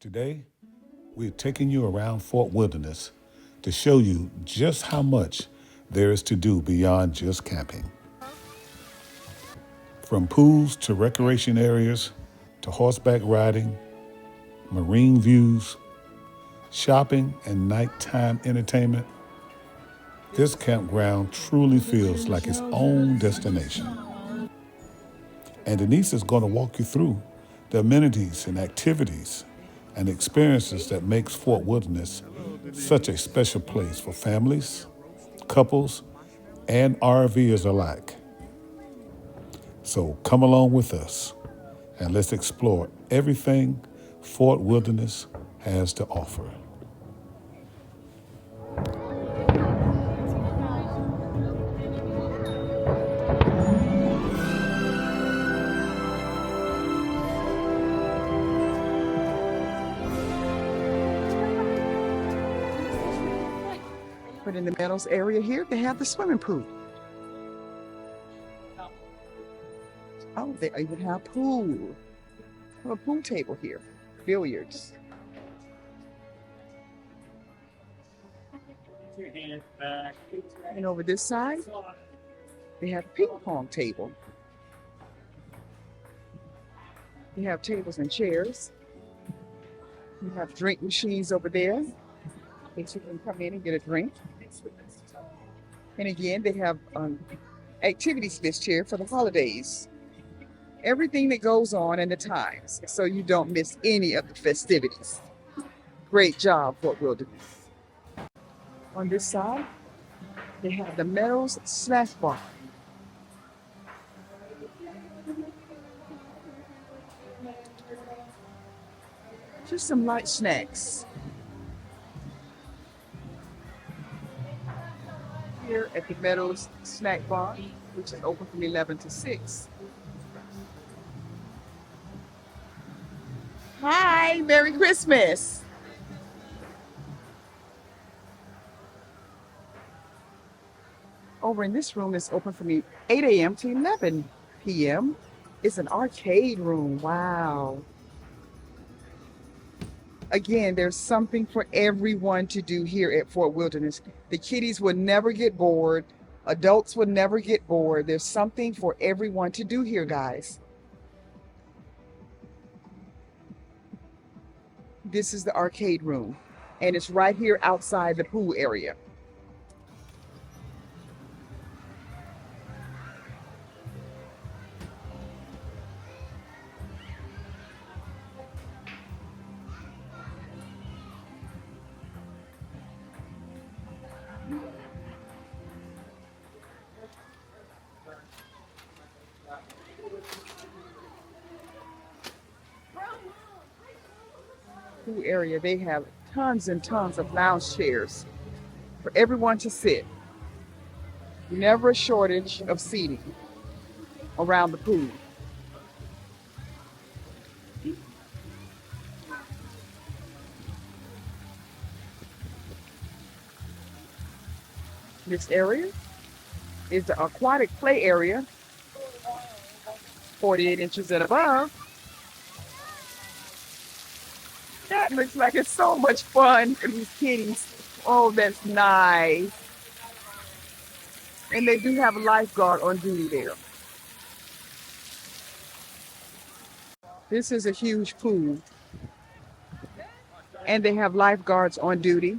Today, we're taking you around Fort Wilderness to show you just how much there is to do beyond just camping. From pools to recreation areas to horseback riding, marine views, shopping, and nighttime entertainment, this campground truly feels like its own destination. And Denise is going to walk you through the amenities and activities and experiences that makes Fort Wilderness such a special place for families, couples, and RVers alike. So come along with us and let's explore everything Fort Wilderness has to offer. But in the Meadows area here, they have the swimming pool. Oh, they even have a pool table here, billiards. And over this side, they have a ping pong table. You have tables and chairs. You have drink machines over there. That you can come in and get a drink. And again, they have activities list here for the holidays. Everything that goes on in the times, so you don't miss any of the festivities. Great job, Fort Wilderness. On this side, they have the Meadows Snack Bar. Just some light snacks. Here at the Meadows Snack Bar, which is open from 11 to 6. Hi, Merry Christmas. Over in this room, it's open from 8 a.m. to 11 p.m. It's an arcade room. Wow. Again, there's something for everyone to do here at Fort Wilderness. The kiddies will never get bored. Adults will never get bored. There's something for everyone to do here, guys. This is the arcade room, and it's right here outside the pool area. Pool area, they have tons and tons of lounge chairs for everyone to sit. Never a shortage of seating around the pool. This area is the aquatic play area, 48 inches and above. That looks like it's so much fun for these kitties. Oh, that's nice. And they do have a lifeguard on duty there. This is a huge pool. And they have lifeguards on duty.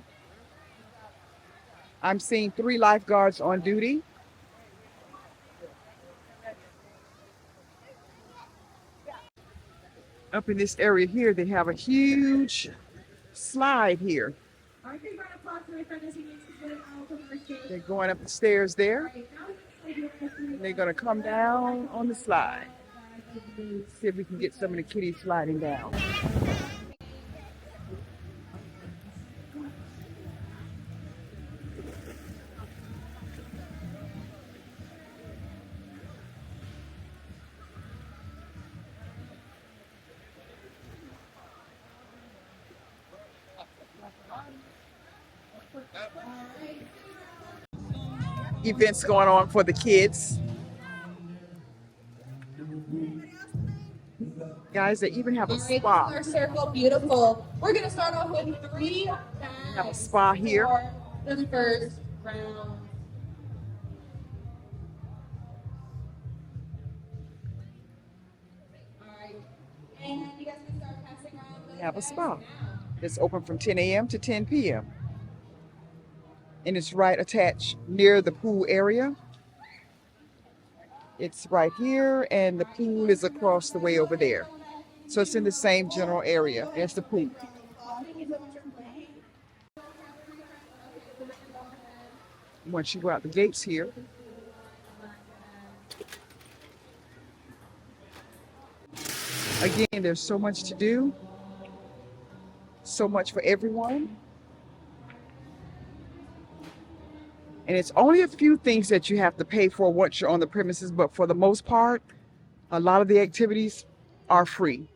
I'm seeing 3 lifeguards on duty. Up in this area here, they have a huge slide here. They're going up the stairs there. They're going to come down on the slide. See if we can get some of the kitties sliding down. Events going on for the kids. Got guys, they even have a All right, spa. this is our circle. Beautiful. We're gonna start off with 3 Have a spa here. for the first round. All right, and you guys can start passing around the They have a bags spa. now. It's open from 10 a.m. to 10 p.m. And it's right attached near the pool area. It's right here, and the pool is across the way over there. So it's in the same general area as the pool. Once you go out the gates here, again, there's so much to do, so much for everyone. And it's only a few things that you have to pay for once you're on the premises, but for the most part, a lot of the activities are free.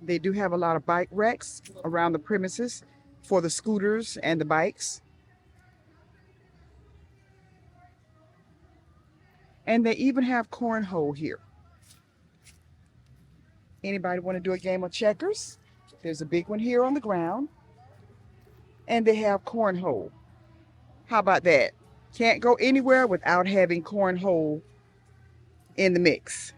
They do have a lot of bike racks around the premises for the scooters and the bikes. And they even have cornhole here. Anybody want to do a game of checkers? There's a big one here on the ground. And they have cornhole. How about that? Can't go anywhere without having cornhole in the mix.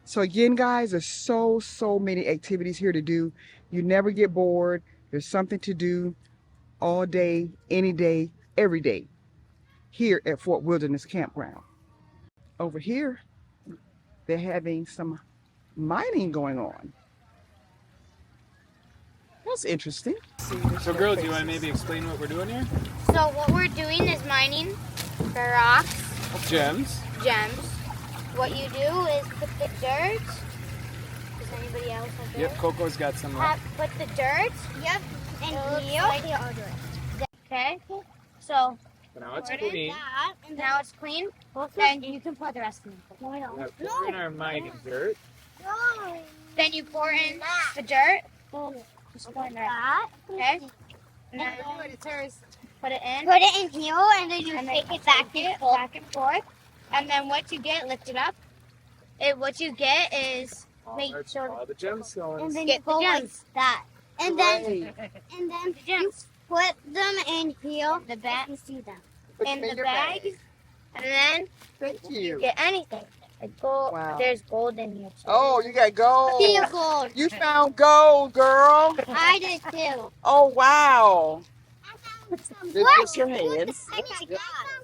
So again, guys, there's so many activities here to do. You never get bored. There's something to do all day, any day, every day here at Fort Wilderness Campground. Over here, they're having some mining going on. That's interesting. So girls, do you want to maybe explain what we're doing here? So what we're doing is mining for rocks, Gems. gems. What you do is put the dirt. Does anybody else have dirt? Yep, Coco's got some. Put the dirt. Yep. And here. Okay. So Now it's put it clean. that, and now it's clean. Then you can put the rest in. Now pour in our mining dirt. Then you pour in the dirt. Just pour in that. Okay. And then put it in. Put it in here, and then you take it back and forth. And then what you get, lift it up. What you get is make sure All the gemstones. and then Get you go the like gems. that, and then Great. you gems put them in here. the bag You see them. Put in them the your bag, and then Thank you you. get anything. Like gold. Wow. There's gold in here too. Oh, you got gold. Here gold. You found gold, girl. I did too. Oh, wow. I found some. This is your hands. I found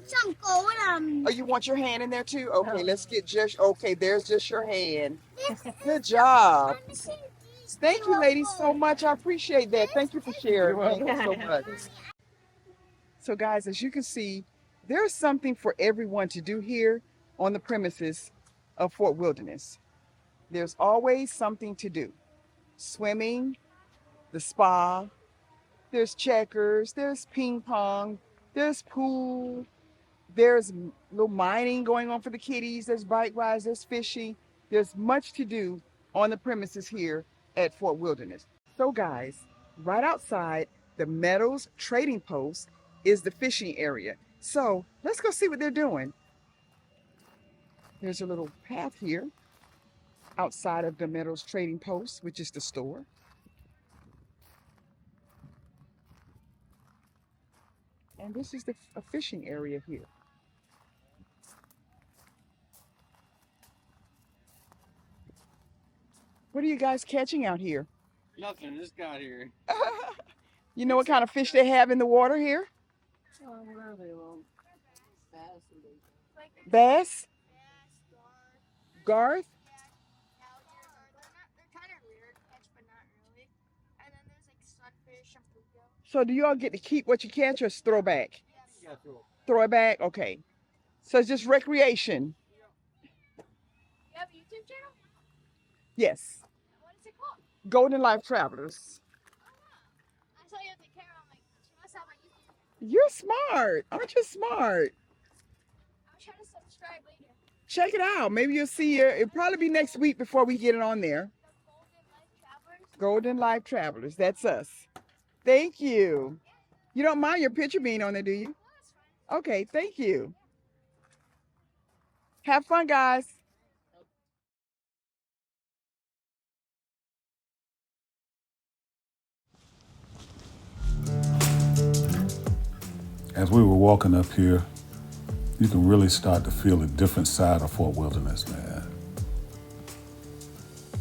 some gold. Oh, you want your hand in there too? Okay, let's get just, okay, there's just your hand. Good job. Thank you, ladies, so much. I appreciate that. Thank you for sharing. Thank you so much. So, guys, as you can see, there's something for everyone to do here on the premises of Fort Wilderness. There's always something to do. Swimming, the spa, there's checkers, there's ping pong, there's pool, there's little mining going on for the kiddies, there's bike rides, there's fishing. There's much to do on the premises here at Fort Wilderness. So guys, right outside the Meadows trading post is the fishing area. So let's go see what they're doing. There's a little path here outside of the Meadows trading post, which is the store. And this is a fishing area here. What are you guys catching out here? Nothing. Just got here. You know what kind of fish they have in the water here? Bass? Garth? So do you all get to keep what you catch or it's throwback? Yeah, cool. Throw it back? Okay. So it's just recreation? You have a YouTube channel? Yes. What is it called? Golden Life Travelers. I saw you have the camera. I'm like, she must have my YouTube channel. You're smart. Aren't you smart? I'm trying to subscribe later. Check it out. Maybe you'll see it. It'll probably be next week before we get it on there. Golden Life Travelers. That's us. Thank you. You don't mind your picture being on there, do you? Okay, thank you. Have fun, guys. As we were walking up here, you can really start to feel a different side of Fort Wilderness, man.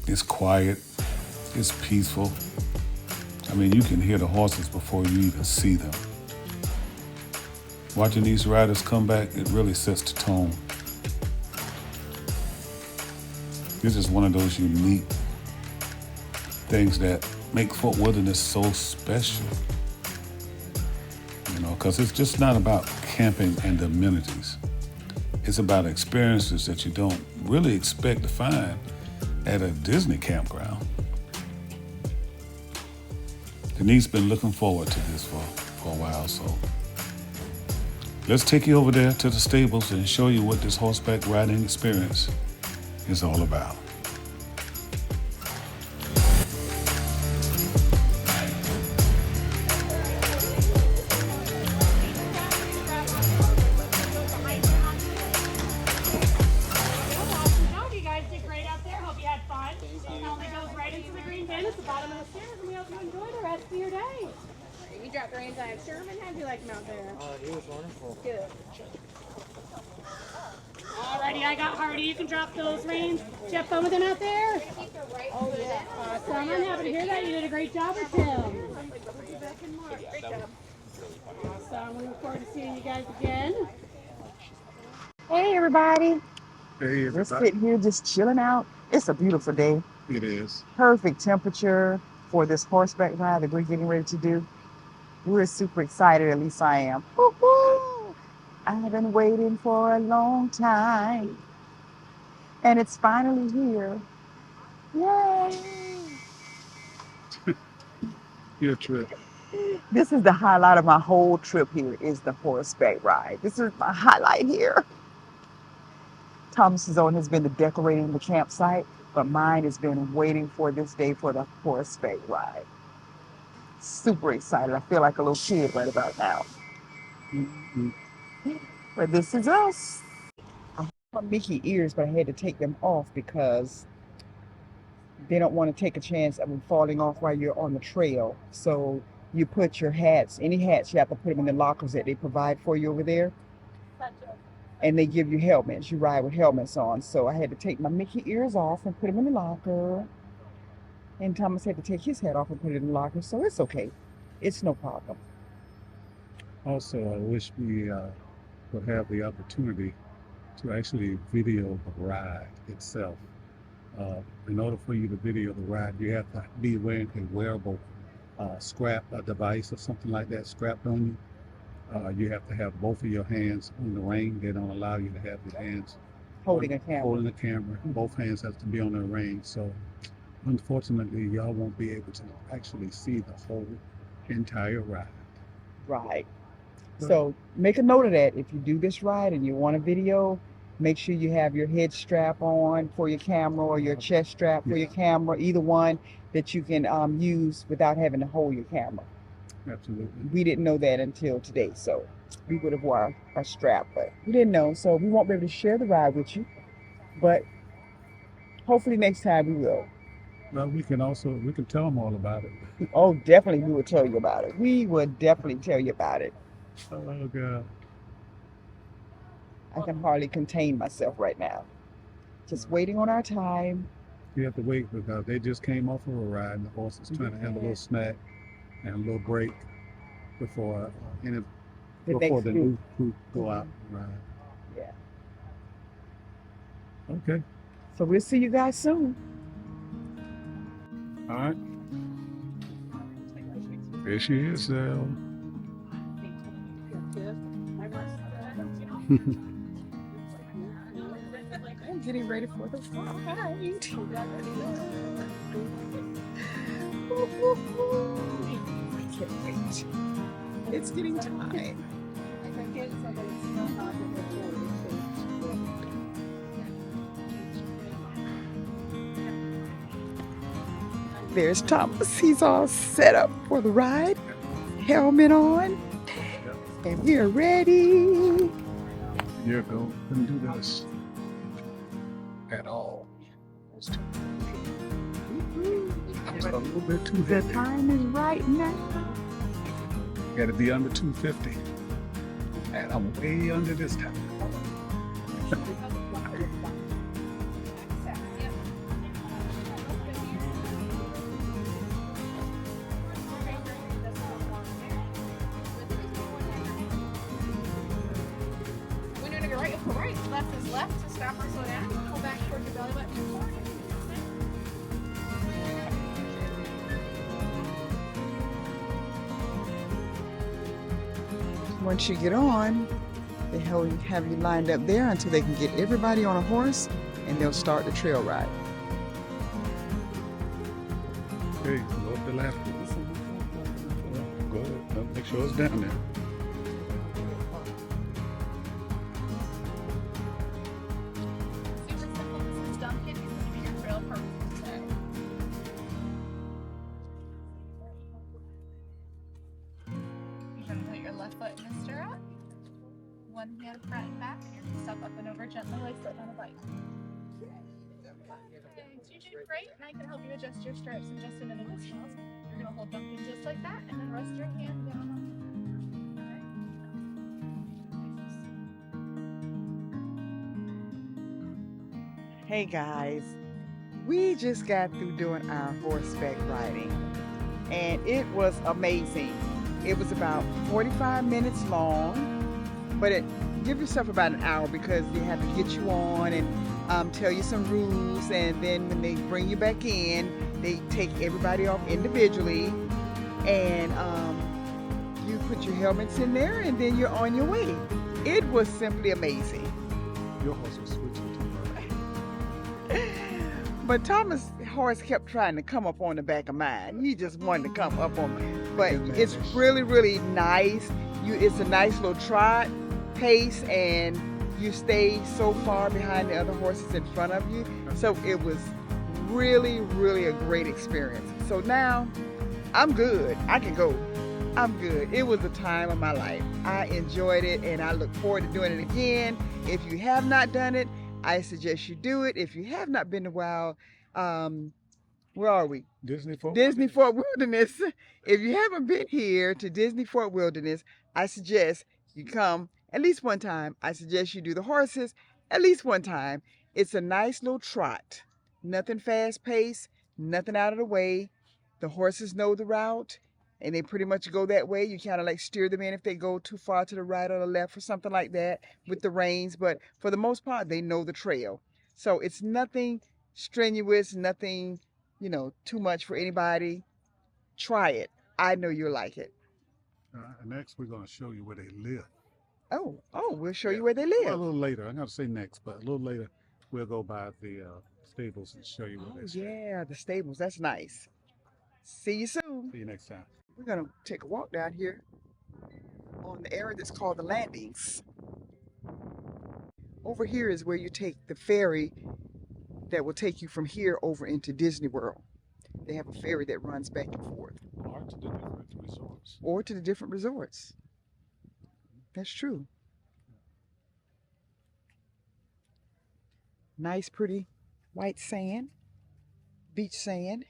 It's quiet, it's peaceful. I mean, you can hear the horses before you even see them. Watching these riders come back, it really sets the tone. This is one of those unique things that make Fort Wilderness so special. You know, because it's just not about camping and the amenities. It's about experiences that you don't really expect to find at a Disney campground. Denise been looking forward to this for a while, so let's take you over there to the stables and show you what this horseback riding experience is all about. You guys did great out there. Hope you had fun. It only goes right into the green bin at the bottom of the stairs, and we hope you enjoy the rest of your day. You dropped the reins on Sherman. How'd you like him out there? He was wonderful. Good. Alrighty, I got Hardy. You can drop those reins. Did you have fun with him out there? Oh, yeah. Awesome. I'm happy to hear that. You did a great job with him. Awesome. We look forward to seeing you guys again. Hey, everybody. Hey, We're sitting here just chilling out. It's a beautiful day. It is. Perfect temperature for this horseback ride that we're getting ready to do. We're super excited, at least I am. Woo-hoo! I've been waiting for a long time, and it's finally here. Yay! Your trip. This is the highlight of my whole trip here, is the horseback ride. This is my highlight here. Thomas's own has been the decorating the campsite, but mine has been waiting for this day for the horseback ride. Super excited. I feel like a little kid right about now. But this is us. I have my Mickey ears, but I had to take them off because they don't want to take a chance of them falling off while you're on the trail. So you put your hats, any hats, you have to put them in the lockers that they provide for you over there. And they give you helmets. You ride with helmets on. So I had to take my Mickey ears off and put them in the locker. And Thomas had to take his hat off and put it in the locker. So it's okay. It's no problem. Also, I wish we would have the opportunity to actually video the ride itself. In order for you to video the ride, you have to be wearing a wearable strap, a device or something like that strapped on you. You have to have both of your hands on the rein. They don't allow you to have your hands Holding a camera. holding the camera. Both hands have to be on the rein. So unfortunately, y'all won't be able to actually see the whole entire ride. Right. So make a note of that. If you do this ride and you want a video, make sure you have your head strap on for your camera or your chest strap for your camera, either one that you can use without having to hold your camera. Absolutely. We didn't know that until today, so we would have worn a strap, but we didn't know. So we won't be able to share the ride with you, but hopefully next time we will. Well, we can tell them all about it. Oh, definitely we will tell you about it. We would definitely tell you about it. Oh, God. I can hardly contain myself right now. Just waiting on our time. You have to wait because they just came off of a ride and the horse is trying to have a little snack and a little break before the new group go out and ride. Yeah. Okay. So we'll see you guys soon. All right. There she is, though. I'm getting ready for the ride. I can't wait. It's getting time. There's Thomas. He's all set up for the ride. Helmet on. And we are ready. Year ago, couldn't do this at all. It's a little bit too The heavy. time is right now. Got to be under 250. And I'm way under this time. When you're gonna go right, you'll go right. Left is left. So stop or slow down. Pull back towards your belly button. Once you get on, they have you lined up there until they can get everybody on a horse and they'll start the trail ride. Okay, go up the left. Go ahead. Make sure it's down there. Super simple. This is Duncan. He's gonna be your trail partner today. You're gonna put your left foot in the stirrup. One hand front and back. You're gonna step up and over gently like sitting on a bike. You did great, and I can help you adjust your stripes in just a minute as well. You're gonna hold Duncan just like that, and then rest your hand down on Hey guys, we just got through doing our horseback riding and it was amazing. It was about 45 minutes long, but give yourself about an hour because they have to get you on and tell you some rules, and then when they bring you back in, they take everybody off individually, and you put your helmets in there and then you're on your way. It was simply amazing. Your horse was switching to But Thomas' horse kept trying to come up on the back of mine. He just wanted to come up on me. But it's really, really nice. It's a nice little trot pace, and you stay so far behind the other horses in front of you. So it was really, really a great experience. So now I'm good. I can go. I'm good. It was the time of my life. I enjoyed it, and I look forward to doing it again. If you have not done it, I suggest you do it. If you have not been to Wild, where are we? Disney Fort Wilderness. If you haven't been here to Disney Fort Wilderness, I suggest you come at least one time. I suggest you do the horses at least one time. It's a nice little trot. Nothing fast paced, nothing out of the way. The horses know the route, and they pretty much go that way. You kind of like steer them in if they go too far to the right or the left or something like that with the reins. But for the most part, they know the trail. So it's nothing strenuous, nothing, too much for anybody. Try it. I know you'll like it. Next, we're going to show you where they live. Oh, we'll show you where they Well, a live. little later. I'm going to say next, but a little later, we'll go by the stables and show you where they stay. Yeah, the stables. That's nice. See you soon. See you next time. We're going to take a walk down here on the area that's called the landings. Over here is where you take the ferry that will take you from here over into Disney World. They have a ferry that runs back and forth. Or to the different resorts. Or to the different resorts. That's true. Nice, pretty white sand, beach sand.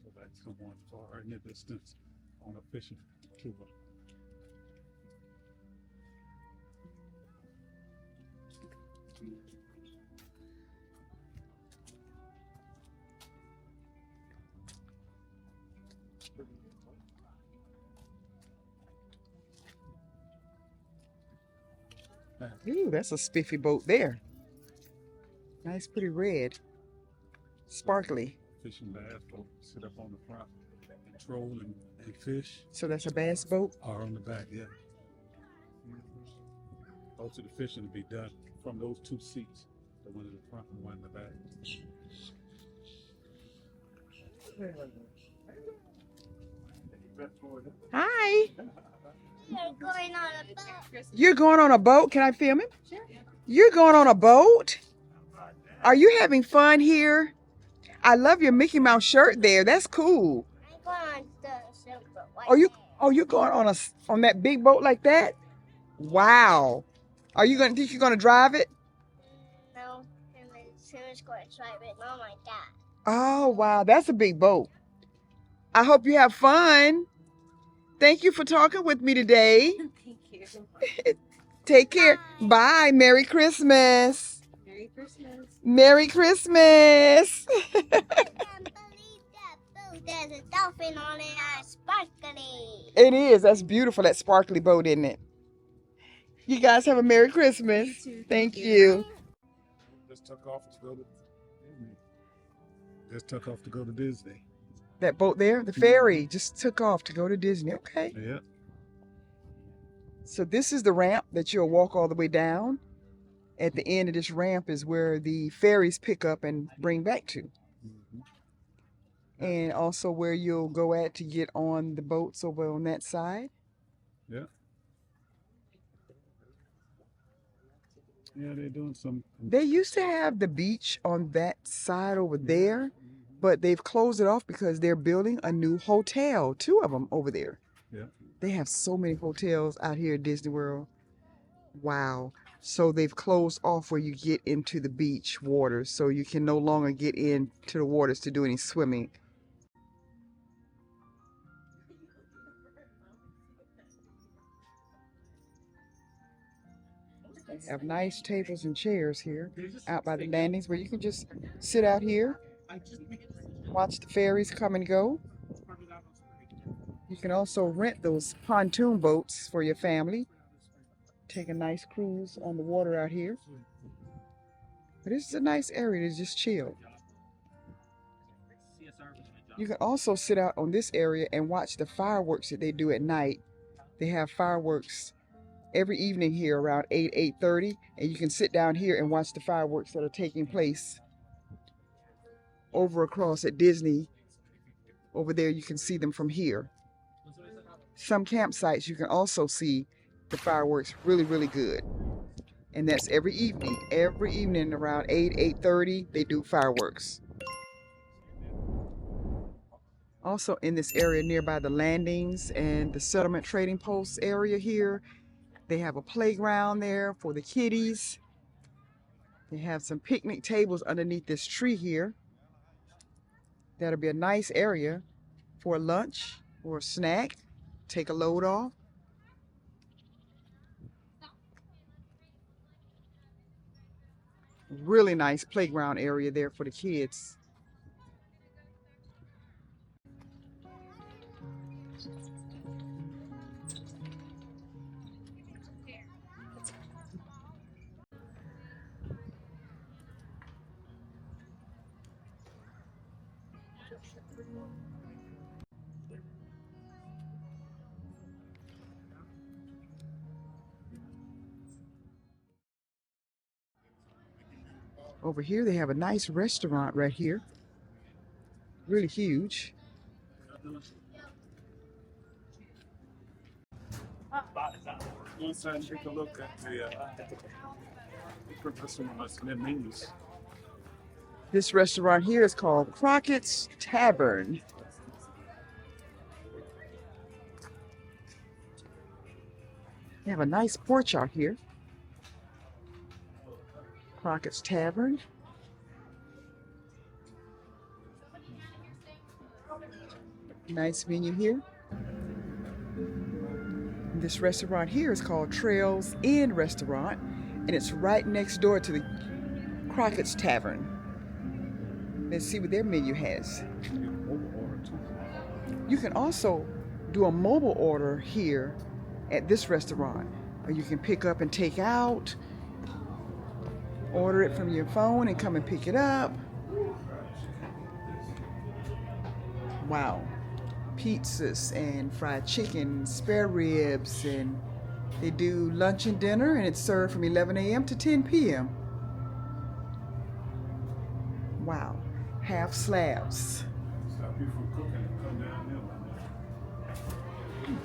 So that's the one far in the distance on a fishing tour. Ooh, that's a spiffy boat there. Nice, pretty red. Sparkly. Fishing bass boat, sit up on the front, control and fish. So that's a bass boat? Or on the back, yeah. Most of the fishing will be done from those two seats, the one in the front and one in the back. Hi. They're going on a boat. You're going on a boat? Can I film it? Sure. You're going on a boat? Are you having fun here? I love your Mickey Mouse shirt there. That's cool. I'm going on the silver white. Oh, you going on that big boat like that? Wow. Think you're gonna drive it? No, and then Sarah's going to drive it. Oh my God. Oh, wow. That's a big boat. I hope you have fun. Thank you for talking with me today. Thank you. Take care. Bye. Merry Christmas. Merry Christmas. Merry Christmas. I can't believe that boat. There's a dolphin on it and sparkly. It is. That's beautiful, that sparkly boat, isn't it? You guys have a Merry Christmas. You too. Thank you. Just took off to go to Disney. Just took off to go to Disney. That boat there, the ferry, just took off to go to Disney. Okay. Yeah. So this is the ramp that you'll walk all the way down. At the end of this ramp is where the ferries pick up and bring back to. And also where you'll go at to get on the boats over on that side. Yeah. Yeah, they're doing some. They used to have the beach on that side over there, but they've closed it off because they're building a new hotel, 2 of them over there. Yeah. They have so many hotels out here at Disney World. Wow. So they've closed off where you get into the beach waters, so you can no longer get into the waters to do any swimming. They have nice tables and chairs here out by the landings where you can just sit out here, watch the ferries come and go. You can also rent those pontoon boats for your family. Take a nice cruise on the water out here. But this is a nice area to just chill. You can also sit out on this area and watch the fireworks that they do at night. They have fireworks every evening here around 8:30, and you can sit down here and watch the fireworks that are taking place over across at Disney. Over there you can see them from here. Some campsites you can also see the fireworks really good. And that's every evening. Every evening around 8:30 they do fireworks. Also in this area nearby the landings and the settlement trading post area here, they have a playground there for the kiddies. They have some picnic tables underneath this tree here. That'll be a nice area for lunch or a snack. Take a load off. Really nice playground area there for the kids. Over here, they have a nice restaurant right here. Really huge. Inside, take a look at the menus. This restaurant here is called Crockett's Tavern. They have a nice porch out here. Crockett's Tavern. Nice menu here. This restaurant here is called Trails Inn Restaurant, and it's right next door to the Crockett's Tavern. Let's see what their menu has. You can also do a mobile order here at this restaurant, or you can pick up and take out. Order it from your phone and come and pick it up. Wow. Pizzas and fried chicken, spare ribs, and they do lunch and dinner, and it's served from 11 a.m. to 10 p.m. Wow. Half slabs. Stop you from cooking and come down here.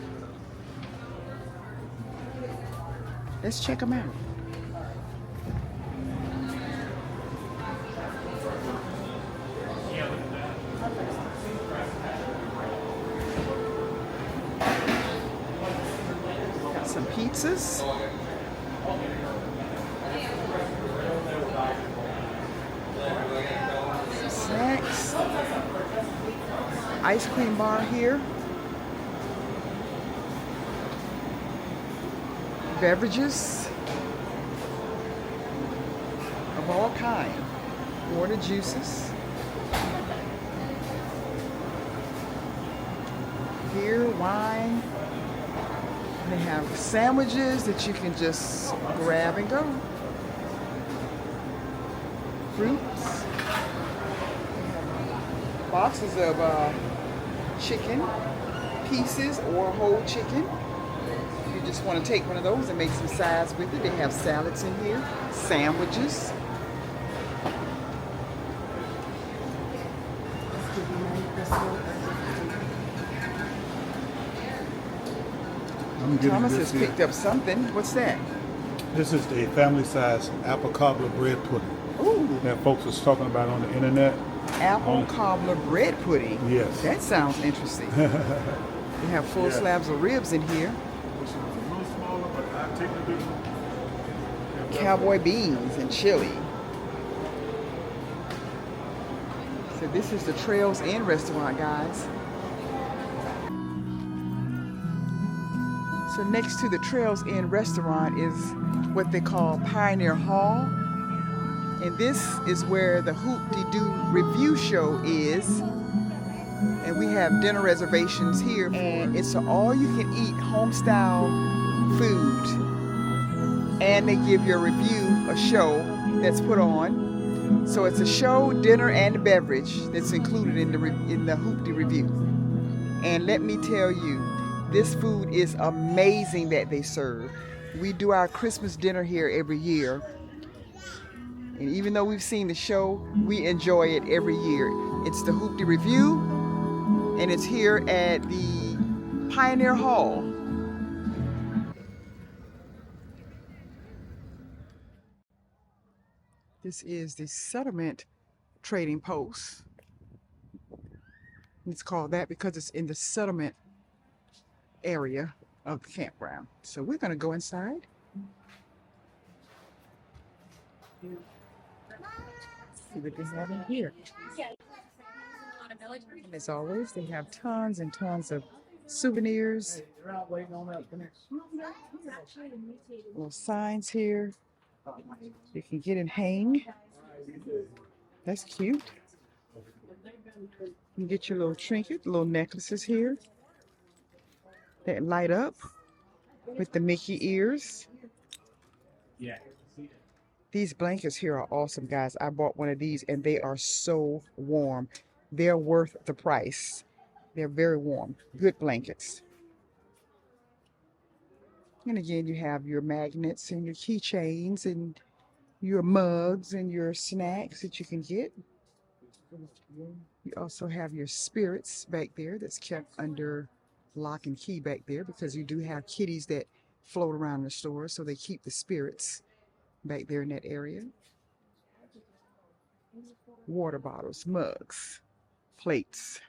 Let's check them out. some pizzas. Some snacks. Ice cream bar here. Beverages of all kinds. Water, juices. Beer, wine. They have sandwiches that you can just grab and go. Fruits. Boxes of chicken pieces or whole chicken. You just want to take one of those and make some sides with it. They have salads in here, sandwiches. Thomas has picked up something. What's that? This is the family size apple cobbler bread pudding Ooh, that folks was talking about on the internet. apple cobbler bread pudding. Yes. That sounds interesting. They have full Yeah. slabs of ribs in here. This is a little smaller, but I take the big one. Cowboy beans and chili. So this is the Trails Inn restaurant, guys. So next to the Trails Inn restaurant is what they call Pioneer Hall. And this is where the Hoop-Dee-Doo review show is. And we have dinner reservations here. And it's an all-you-can-eat home-style food. And they give you a review, a show that's put on. So it's a show, dinner, and a beverage that's included in the Hoop-Dee review. And let me tell you, this food is amazing that they serve. We do our Christmas dinner here every year. And even though we've seen the show, we enjoy it every year. It's the Hoop-Dee review, and it's here at the Pioneer Hall. This is the Settlement Trading Post. It's called that because it's in the settlement area of the campground. So we're going to go inside. See what they have in here. And as always, they have tons and tons of souvenirs. Little signs here. You can get and hang. That's cute. You can get your little trinket, little necklaces here that light up with the Mickey ears. These blankets here are awesome, guys. I bought one of these and they are so warm. They're worth the price. They're very warm. Good blankets. And again, you have your magnets and your keychains and your mugs and your snacks that you can get. You also have your spirits back there that's kept under lock and key back there because you do have kitties that float around the store, so they keep the spirits back there in that area. Water bottles, mugs, plates,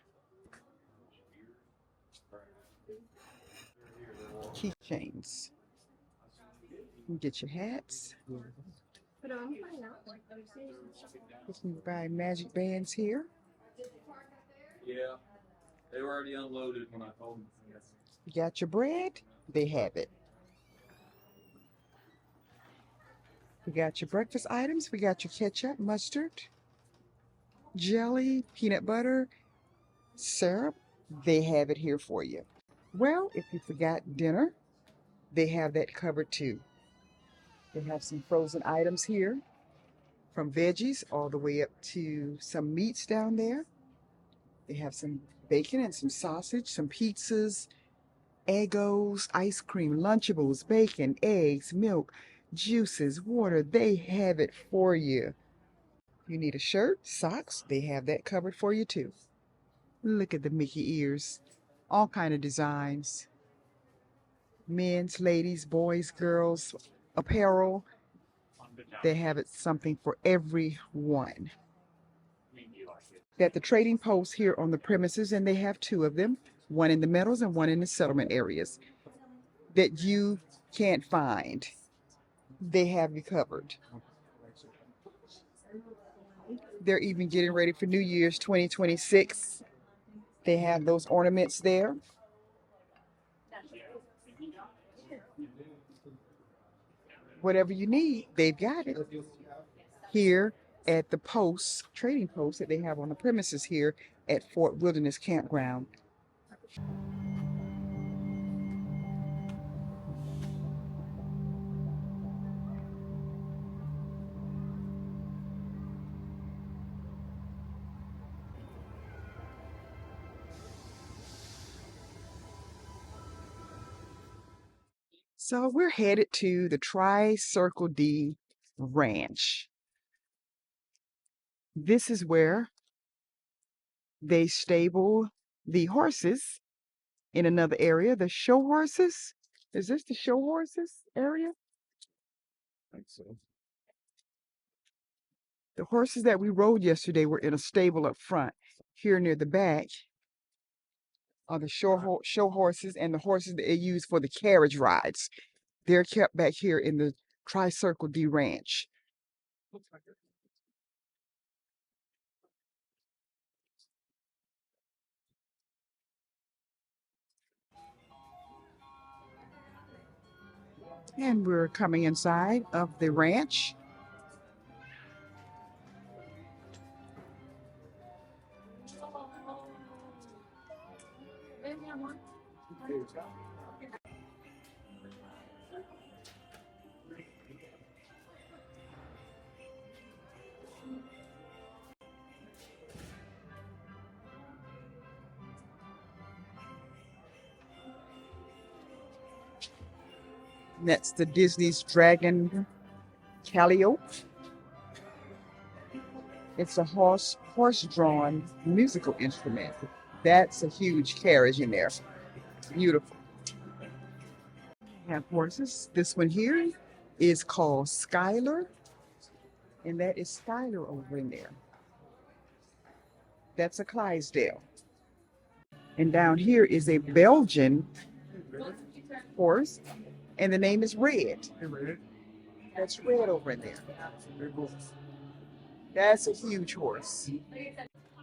keychains. You get your hats. You can buy magic bands here. Yeah, they were already unloaded when I told them. You got your bread, they have it. We got your breakfast items. We got your ketchup, mustard, jelly, peanut butter, syrup. They have it here for you. Well, if you forgot dinner, they have that covered too. They have some frozen items here, from veggies all the way up to some meats down there. They have some bacon and some sausage, some pizzas, Eggos, ice cream, Lunchables, bacon, eggs, milk, juices, water. They have it for you. You need a shirt, socks, they have that covered for you too. Look at the Mickey ears. All kind of designs. Men's, ladies, boys, girls, apparel. They have it something for everyone. At the trading post here on the premises, and they have two of them, one in the Meadows and one in the settlement areas. that you can't find, they have you covered. They're even getting ready for New Year's 2026. They have those ornaments there. Whatever you need, they've got it here at the post, trading post that they have on the premises here at Fort Wilderness Campground. So we're headed to the Tri-Circle D Ranch. This is where they stable the horses in another area, the show horses. Is this the show horses area? I think so. The horses that we rode yesterday were in a stable up front. Here near the back are the show horses and the horses that they use for the carriage rides. They're kept back here in the Tri-Circle D Ranch. And we're coming inside of the ranch. That's the Disney's Dragon Calliope. It's a horse-drawn musical instrument. That's a huge carriage in there. Beautiful. We have horses. This one here is called Skylar, and that is Skylar over in there. That's a Clydesdale. And down here is a Belgian horse, and the name is Red. That's Red over in there. That's a huge horse.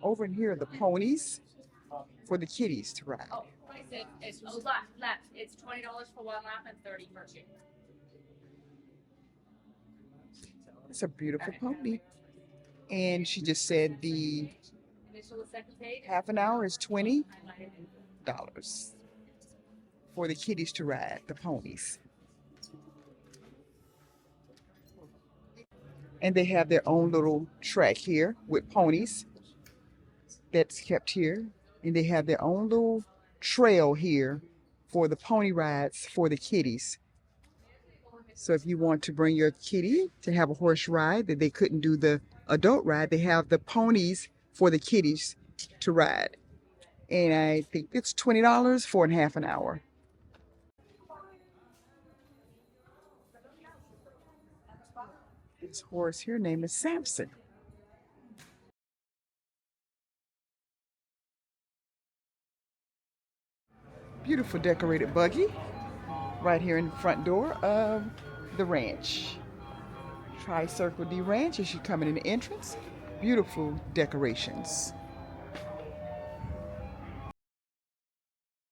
Over in here are the ponies for the kitties to ride. Oh, it's left. It's $20 for one lap and 30 for two. It's a beautiful pony. And she just said the half an hour is $20 for the kitties to ride, the ponies. And they have their own little track here with ponies that's kept here. And they have their own little trail here for the pony rides for the kitties. So if you want to bring your kitty to have a horse ride that they couldn't do the adult ride, they have the ponies for the kitties to ride. And I think it's $20 for a half an hour. This horse here name is Samson. Beautiful decorated buggy right here in the front door of the ranch. Tri-Circle D Ranch as you come in the entrance. Beautiful decorations.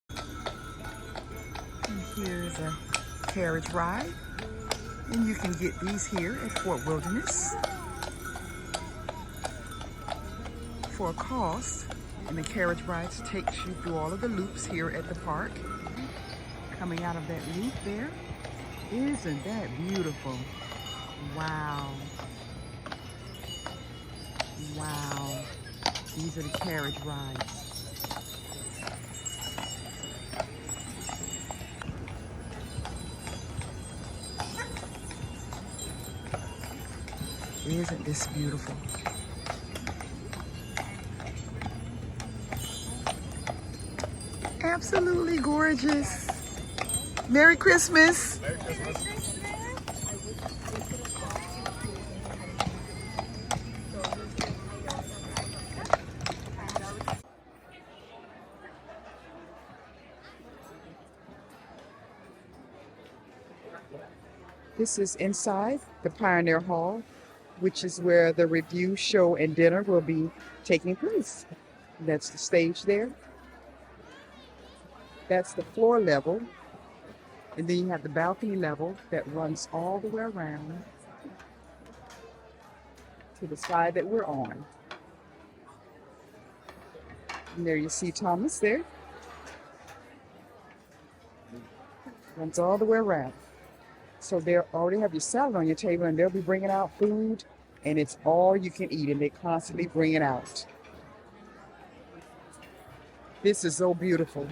And here's a carriage ride. And you can get these here at Fort Wilderness for a cost. And the carriage rides takes you through all of the loops here at the park. Coming out of that loop there. Isn't that beautiful? Wow. Wow. These are the carriage rides. Isn't this beautiful? Absolutely gorgeous. Merry Christmas. Merry Christmas. This is inside the Pioneer Hall, which is where the review, show, and dinner will be taking place. That's the stage there. That's the floor level. And then you have the balcony level that runs all the way around to the side that we're on. And there you see Thomas there. Runs all the way around. So they already have your salad on your table, and they'll be bringing out food, and it's all you can eat, and they constantly bring it out. This is so beautiful.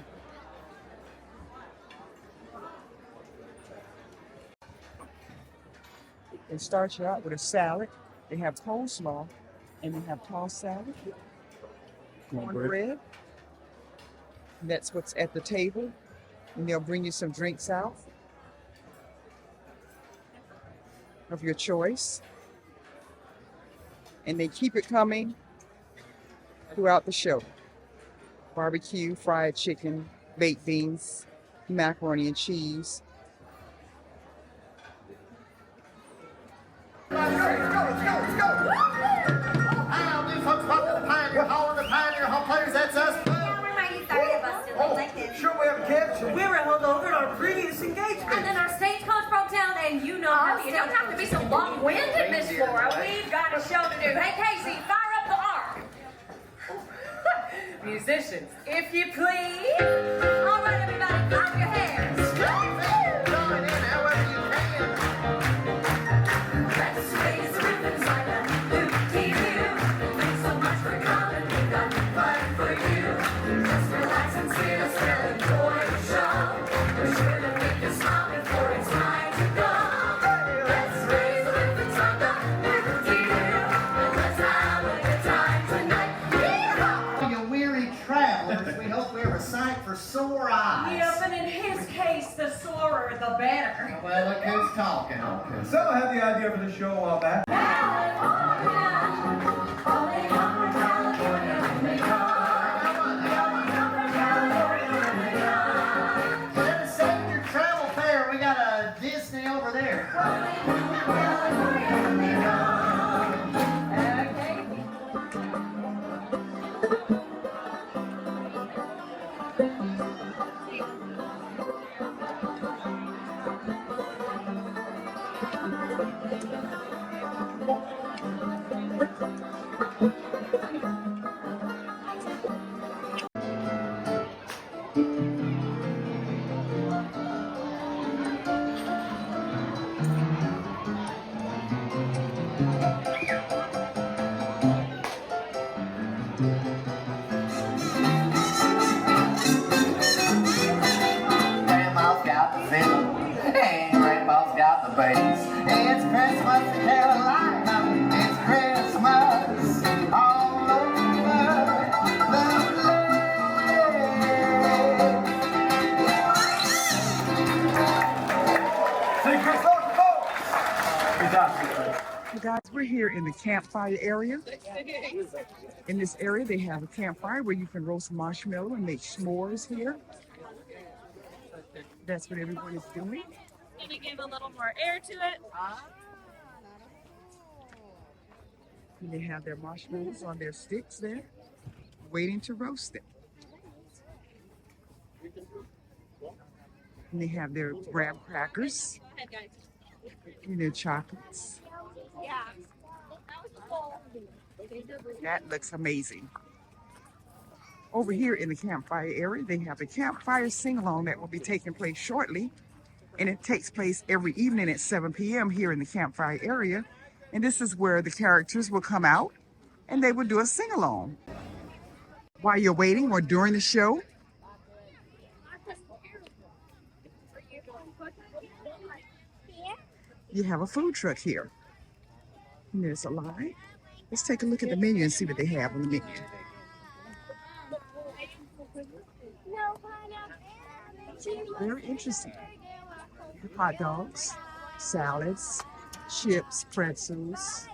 They start you out with a salad. They have coleslaw, and they have tossed salad, cornbread. And that's what's at the table. And they'll bring you some drinks out of your choice. And they keep it coming throughout the show. Barbecue, fried chicken, baked beans, macaroni and cheese. Let's go. Hi, new folks, welcome to the Pioneer Hall and the Pioneer Hall players. That's us. Yeah, we're mighty sorry about still like this. Sure, we have kids. We were held over in our previous engagement. And then our stagecoach broke down, and you know how You don't have to be so long-winded, Miss Flora. We've got a show to do. Hey, Casey, fire up the arc. Musicians, if you please. All right, everybody, clap your hands. Join in however you can. Let's raise the ribbons like a Hoop-Dee-Doo. Thanks so much for coming. We've got fun for you. Just relax and sit us still. Enjoy the show. We're sure to make you smile before it's time to go. Let's raise the ribbons like a Hoop-Dee-Doo. And let's have a good time tonight. Yeehaw! You weary travelers, we hope we're a sight for sore eyes. Yep, and in his case, the sorer the better. Well, look who's talking. So I had the idea for the show a while back. Instead of saving your travel fare, we got a Disney over there. Grandma's got the fiddle, and Grandpa's got the bass. It's Christmas in Carolina, it's Christmas all over the place. Secret So guys, we're here in the campfire area. In this area, they have a campfire where you can roast marshmallow and make s'mores here. That's what everyone is doing. Can you give a little more air to it? And they have their marshmallows on their sticks there, waiting to roast it. And they have their graham crackers Go ahead, guys. and their chocolates. Yeah. That looks amazing. Over here in the campfire area, they have a campfire sing-along that will be taking place shortly. And it takes place every evening at 7 p.m. here in the campfire area. And this is where the characters will come out and they will do a sing-along. While you're waiting or during the show, you have a food truck here. And there's a line. Let's take a look at the menu and see what they have on the menu. Very interesting. Hot dogs, salads, chips, pretzels,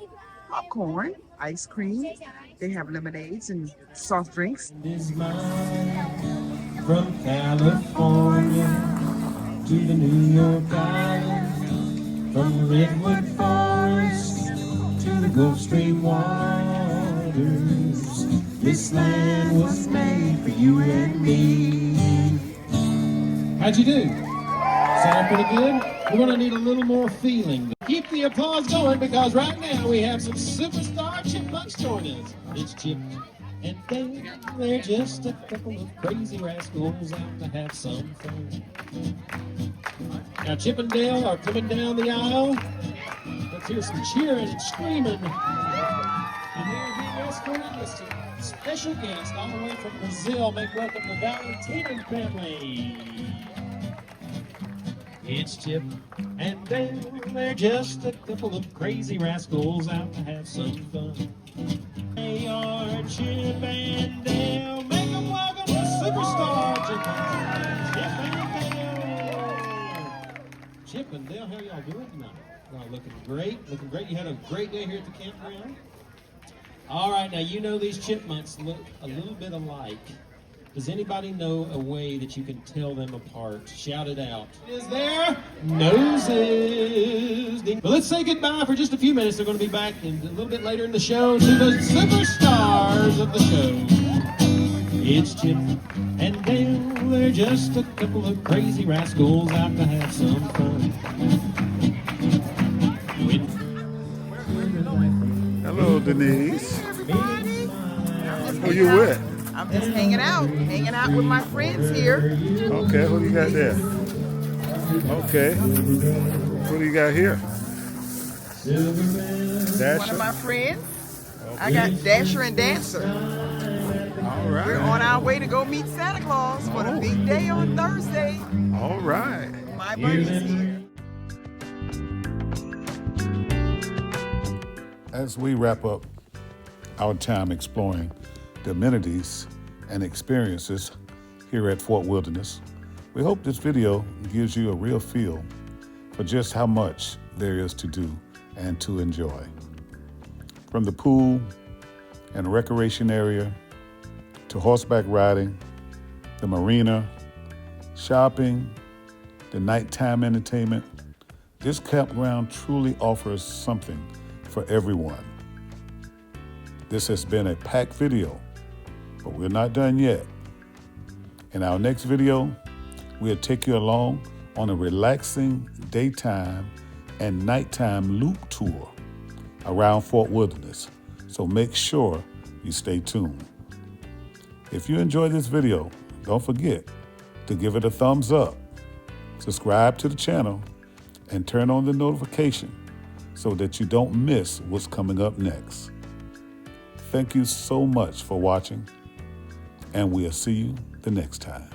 popcorn, ice cream. They have lemonades and soft drinks. Is mine from California to the New York Island. Gulf Stream waters. This land was made for you and me. How'd you do? Sound pretty good? We're gonna need a little more feeling. Keep the applause going because right now we have some superstar chipmunks joining us. It's Chip and Dale. They're just a couple of crazy rascals out to have some fun. Now Chip and Dale are coming down the aisle. Let's hear some cheering and screaming. And they're being escorted with some special guests all the way from Brazil. Make welcome the Valentino family. It's Chip and Dale. They're just a couple of crazy rascals out to have some fun. They are Chip and Dale. Make them welcome the superstar Chip and Dale. Chip and Dale, how y'all doing tonight? Y'all looking great. Looking great. You had a great day here at the campground. All right, now you know these chipmunks look a little bit alike. Does anybody know a way that you can tell them apart? Shout it out. Is there? Noses. But let's say goodbye for just a few minutes. They're going to be back a little bit later in the show to the superstars of the show. It's Chip and Dale. They're just a couple of crazy rascals out to have some fun. Hello, Denise. Everybody. Who you with? I'm just hanging out with my friends here. Okay, who you got there? Okay. Who do you got here? Dasher? One of my friends. I got Dasher and Dancer. All right. We're on our way to go meet Santa Claus for the big day on Thursday. All right. My buddy's here. As we wrap up our time exploring the amenities and experiences here at Fort Wilderness, we hope this video gives you a real feel for just how much there is to do and to enjoy. From the pool and recreation area to horseback riding, the marina, shopping, the nighttime entertainment, this campground truly offers something for everyone. This has been a packed video, but we're not done yet. In our next video, we'll take you along on a relaxing daytime and nighttime loop tour around Fort Wilderness, so make sure you stay tuned. If you enjoyed this video, don't forget to give it a thumbs up, subscribe to the channel, and turn on the notification so that you don't miss what's coming up next. Thank you so much for watching, and we'll see you the next time.